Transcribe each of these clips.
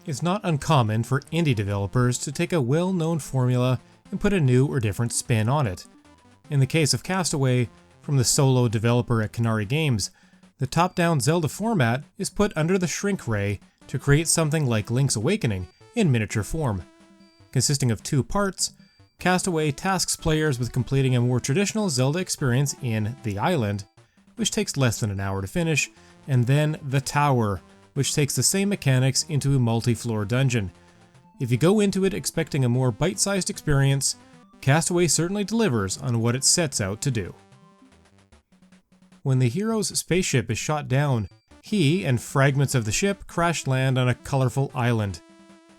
It's not uncommon for indie developers to take a well-known formula and put a new or different spin on it. In the case of Castaway, from the solo developer at Canary Games, the top-down Zelda format is put under the shrink ray to create something like Link's Awakening in miniature form. Consisting of 2 parts, Castaway tasks players with completing a more traditional Zelda experience in The Island, which takes less than an hour to finish, and then The Tower, which takes the same mechanics into a multi-floor dungeon. If you go into it expecting a more bite-sized experience, Castaway certainly delivers on what it sets out to do. When the hero's spaceship is shot down, he and fragments of the ship crash land on a colorful island.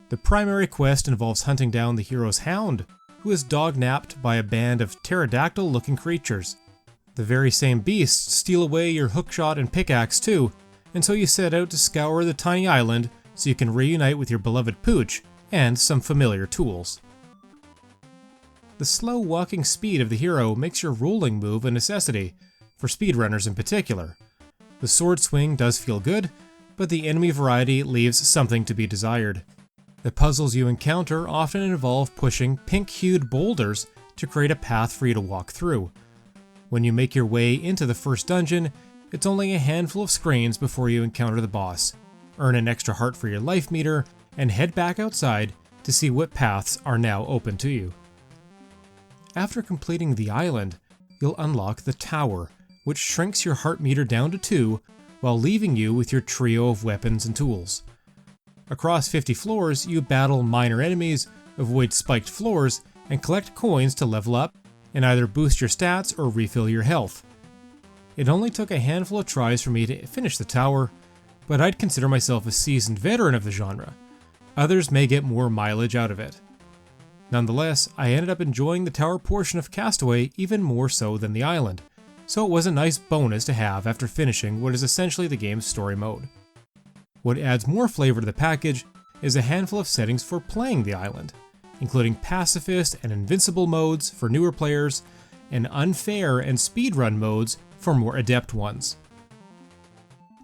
The primary quest involves hunting down the hero's hound, who is dog-napped by a band of pterodactyl-looking creatures. The very same beasts steal away your hookshot and pickaxe too, and so you set out to scour the tiny island so you can reunite with your beloved Pooch and some familiar tools. The slow walking speed of the hero makes your rolling move a necessity, for speedrunners in particular. The sword swing does feel good, but the enemy variety leaves something to be desired. The puzzles you encounter often involve pushing pink-hued boulders to create a path for you to walk through. When you make your way into the first dungeon, it's only a handful of screens before you encounter the boss, earn an extra heart for your life meter, and head back outside to see what paths are now open to you. After completing the island, you'll unlock the tower, which shrinks your heart meter down to 2 while leaving you with your trio of weapons and tools. Across 50 floors, you battle minor enemies, avoid spiked floors, and collect coins to level up and either boost your stats or refill your health. It only took a handful of tries for me to finish the tower, but I'd consider myself a seasoned veteran of the genre. Others may get more mileage out of it. Nonetheless, I ended up enjoying the tower portion of Castaway even more so than the island, so it was a nice bonus to have after finishing what is essentially the game's story mode. What adds more flavor to the package is a handful of settings for playing the island, including pacifist and invincible modes for newer players, and unfair and speedrun modes for more adept ones.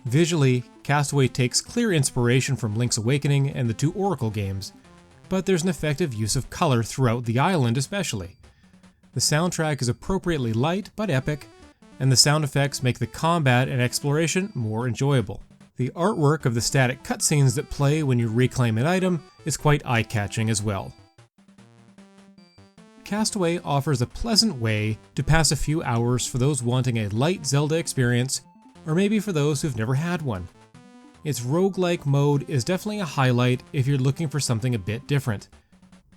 Visually, Castaway takes clear inspiration from Link's Awakening and the 2 Oracle games, but there's an effective use of color throughout the island especially. The soundtrack is appropriately light but epic, and the sound effects make the combat and exploration more enjoyable. The artwork of the static cutscenes that play when you reclaim an item is quite eye-catching as well. Castaway offers a pleasant way to pass a few hours for those wanting a light Zelda experience, or maybe for those who've never had one. Its roguelike mode is definitely a highlight if you're looking for something a bit different,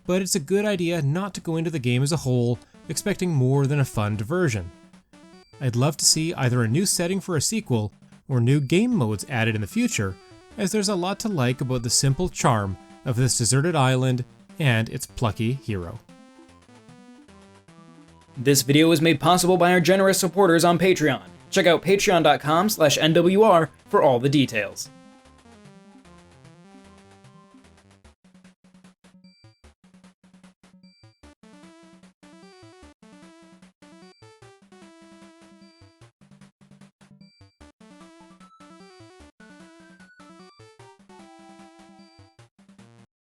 but it's a good idea not to go into the game as a whole expecting more than a fun diversion. I'd love to see either a new setting for a sequel or new game modes added in the future, as there's a lot to like about the simple charm of this deserted island and its plucky hero. This video was made possible by our generous supporters on Patreon. Check out patreon.com/NWR for all the details.